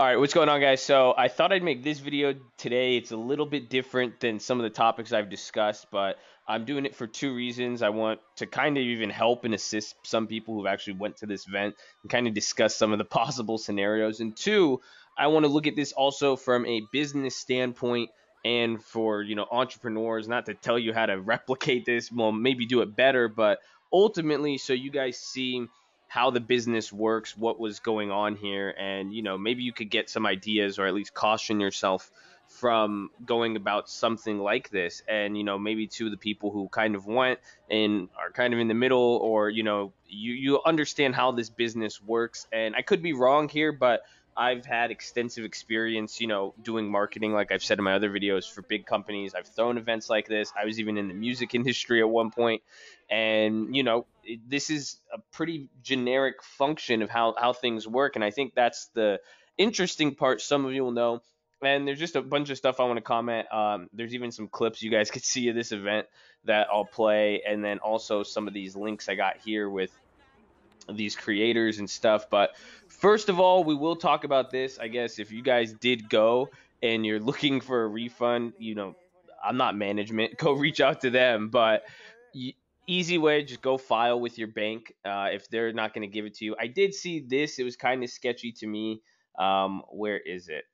All right, what's going on, guys? So I thought I'd make this video today. It's a little bit different than some of the topics I've discussed, but I'm doing it for two reasons. I want to kind of even help and assist some people who actually went to this event and kind of discuss some of the possible scenarios. And two, I want to look at this also from a business standpoint and for, entrepreneurs, not to tell you how to replicate this, well, maybe do it better, but ultimately so you guys see how the business works, what was going on here, and maybe you could get some ideas or at least caution yourself from going about something like this. And maybe to the people who kind of went and are kind of in the middle, or you understand how this business works. And I could be wrong here, but I've had extensive experience, doing marketing, like I've said in my other videos, for big companies. I've thrown events like this. I was even in the music industry at one point, and this is a pretty generic function of how things work. And I think that's the interesting part. Some of you will know. And there's just a bunch of stuff I want to comment. There's even some clips you guys could see of this event that I'll play, and then also some of these links I got here with these creators and stuff. But first of all, we will talk about this. I guess if you guys did go and you're looking for a refund, I'm not management. Go reach out to them. But easy way, just go file with your bank if they're not going to give it to you. I did see this. It was kind of sketchy to me. Where is it?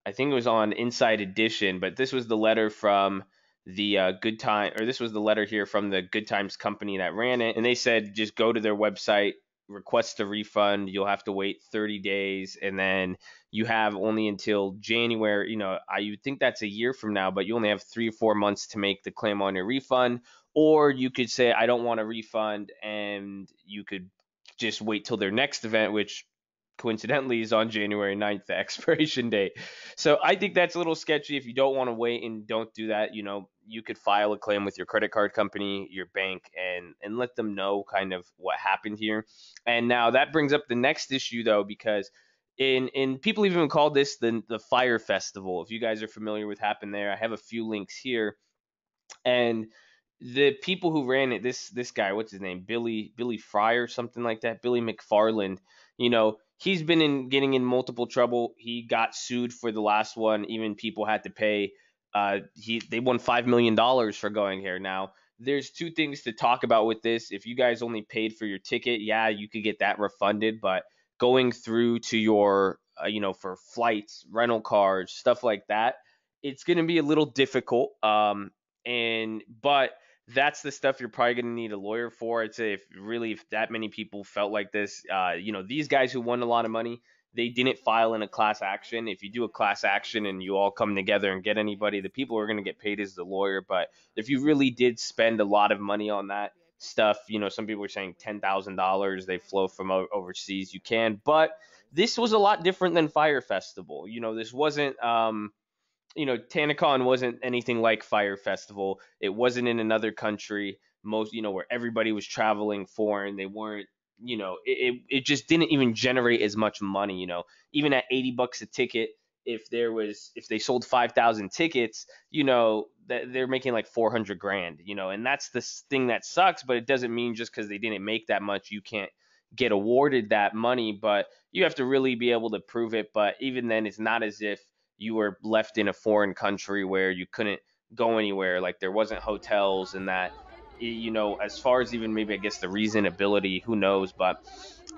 I think it was on Inside Edition, but this was the letter from the Good Time, or this was the letter here from the Good Times company that ran it, and they said just go to their website, request a refund. You'll have to wait 30 days, and then you have only until January. I would think that's a year from now, but you only have 3 or 4 months to make the claim on your refund. Or you could say I don't want a refund, and you could just wait till their next event, which coincidentally is on January 9th, the expiration date. So I think that's a little sketchy. If you don't want to wait and don't do that, you could file a claim with your credit card company, your bank, and let them know kind of what happened here. And now that brings up the next issue, though, because in people even call this the Fyre Festival. If you guys are familiar with what happened there, I have a few links here. And the people who ran it, this guy, what's his name, Billy Fryer, something like that, Billy McFarland, he's been getting in multiple trouble. He got sued for the last one. Even people had to pay. They won $5 million for going here. Now there's two things to talk about with this. If you guys only paid for your ticket, yeah, you could get that refunded. But going through to your for flights, rental cars, stuff like that, it's going to be a little difficult. But that's the stuff you're probably going to need a lawyer for. I'd say if that many people felt like this, these guys who won a lot of money, they didn't file in a class action. If you do a class action and you all come together and get anybody, the people who are going to get paid is the lawyer. But if you really did spend a lot of money on that stuff, some people are saying $10,000, they flow from overseas, you can. But this was a lot different than Fyre Festival. This wasn't TANACON wasn't anything like Fyre Festival. It wasn't in another country. Where everybody was traveling foreign. They weren't, it just didn't even generate as much money. Even at $80 a ticket, if they sold 5,000 tickets, that they're making like 400 grand. And that's the thing that sucks. But it doesn't mean just because they didn't make that much, you can't get awarded that money. But you have to really be able to prove it. But even then, it's not as if you were left in a foreign country where you couldn't go anywhere. Like there wasn't hotels and that, as far as even maybe I guess the reasonability, who knows? But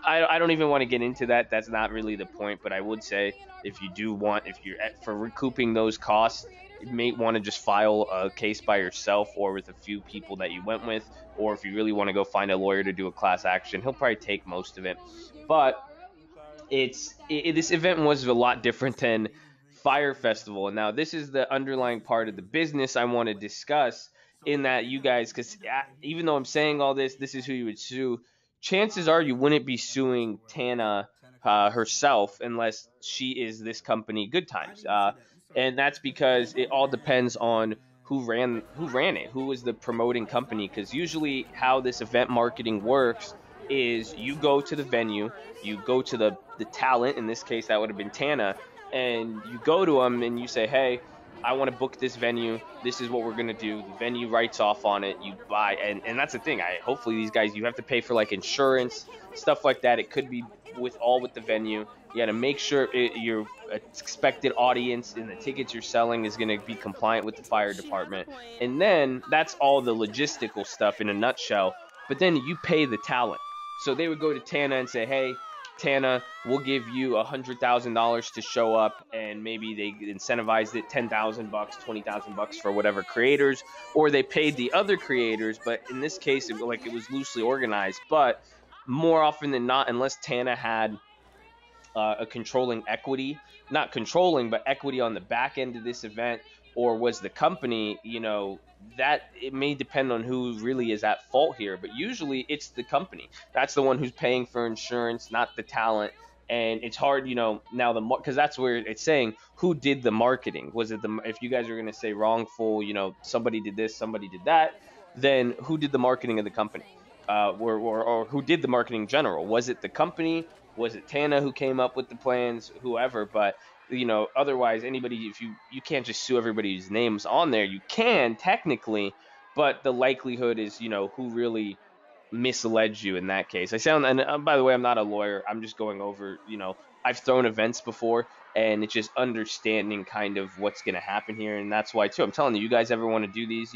I don't even want to get into that. That's not really the point. But I would say if you're for recouping those costs, you may want to just file a case by yourself or with a few people that you went with. Or if you really want to go find a lawyer to do a class action, he'll probably take most of it. But this event was a lot different than Fyre Festival. Now, this is the underlying part of the business I want to discuss, in that you guys, because even though I'm saying all this is who you would sue. Chances are you wouldn't be suing Tana herself unless she is this company, Good Times, and that's because it all depends on who ran it, who was the promoting company. Because usually how this event marketing works is you go to the venue, you go to the talent. In this case, that would have been Tana. And you go to them and you say, hey, I want to book this venue. This is what we're gonna do. The venue writes off on it. You buy, and that's the thing. Hopefully these guys, you have to pay for like insurance, stuff like that. It could be with the venue. You got to make sure your expected audience and the tickets you're selling is going to be compliant with the fire department. And then that's all the logistical stuff in a nutshell. But then you pay the talent. So they would go to Tana and say, hey, Tana, we'll give you $100,000 to show up, and maybe they incentivized it $10,000, $20,000 for whatever creators, or they paid the other creators. But in this case, it was loosely organized. But more often than not, unless Tana had a controlling equity, not controlling, but equity on the back end of this event, or was the company, that it may depend on who really is at fault here. But usually it's the company. That's the one who's paying for insurance, not the talent. And it's hard, now because that's where it's saying who did the marketing. Was it if you guys are going to say wrongful, somebody did this, somebody did that, then who did the marketing of the company? Or who did the marketing in general? Was it the company? Was it Tana who came up with the plans? Whoever. But otherwise, anybody, if you can't just sue everybody's names on there. You can technically, but the likelihood is who really misled you in that case. And by the way, I'm not a lawyer. I'm just going over, I've thrown events before, and it's just understanding kind of what's going to happen here. And that's why too, I'm telling you guys ever want to do these,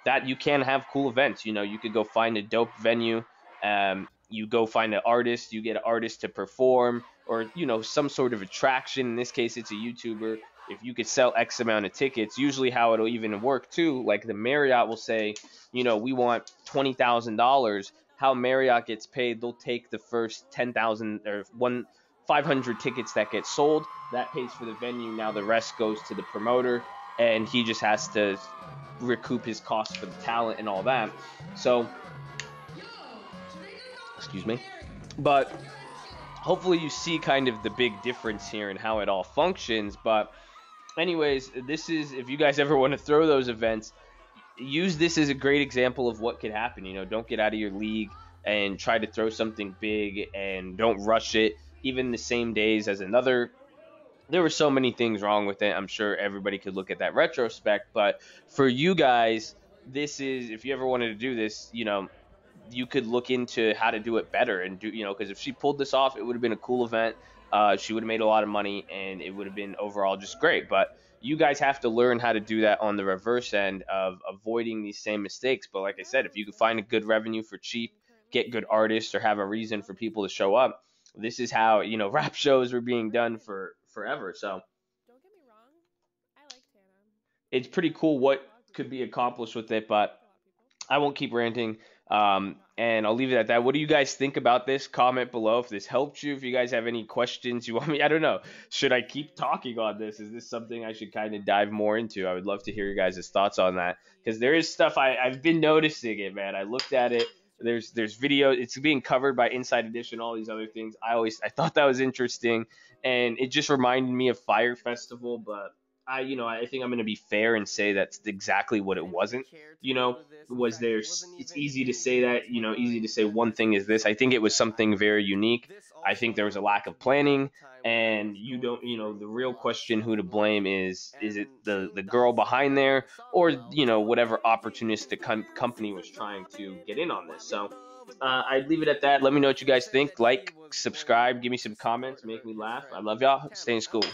that you can have cool events. You could go find a dope venue. You go find an artist, you get an artist to perform, or some sort of attraction. In this case, it's a YouTuber. If you could sell X amount of tickets, usually how it'll even work too, like the Marriott will say, we want $20,000. How Marriott gets paid, they'll take the first 10,000 or 500 tickets that get sold. That pays for the venue. Now the rest goes to the promoter, and he just has to recoup his costs for the talent and all that. So, excuse me. But hopefully you see kind of the big difference here and how it all functions. But anyways, this is, if you guys ever want to throw those events, use this as a great example of what could happen. Don't get out of your league and try to throw something big, and don't rush it. Even the same days as another, there were so many things wrong with it. I'm sure everybody could look at that retrospect. But for you guys, this is, if you ever wanted to do this, you could look into how to do it better and do, because if she pulled this off, it would have been a cool event. She would have made a lot of money, and it would have been overall just great. But you guys have to learn how to do that on the reverse end of avoiding these same mistakes. But like I said, if you could find a good revenue for cheap, get good artists, or have a reason for people to show up, this is how, rap shows were being done for forever. So Don't get me wrong, I like Tana. it's pretty cool what could be accomplished with it. But I won't keep ranting. And I'll leave it at that. What do you guys think about this? Comment below if this helped you. If you guys have any questions you want me, I don't know. Should I keep talking on this? Is this something I should kind of dive more into? I would love to hear your guys' thoughts on that, because there is stuff I've been noticing it, man. I looked at it. There's video. It's being covered by Inside Edition, all these other things. I thought that was interesting, and it just reminded me of Fyre Festival, but I think I'm going to be fair and say that's exactly what it wasn't. Was there, it's easy to say that, easy to say one thing is this. I think it was something very unique. I think there was a lack of planning, and the real question who to blame is it the girl behind there, or, whatever opportunistic company was trying to get in on this. So I'd leave it at that. Let me know what you guys think. Like, subscribe, give me some comments, make me laugh. I love y'all. Stay in school.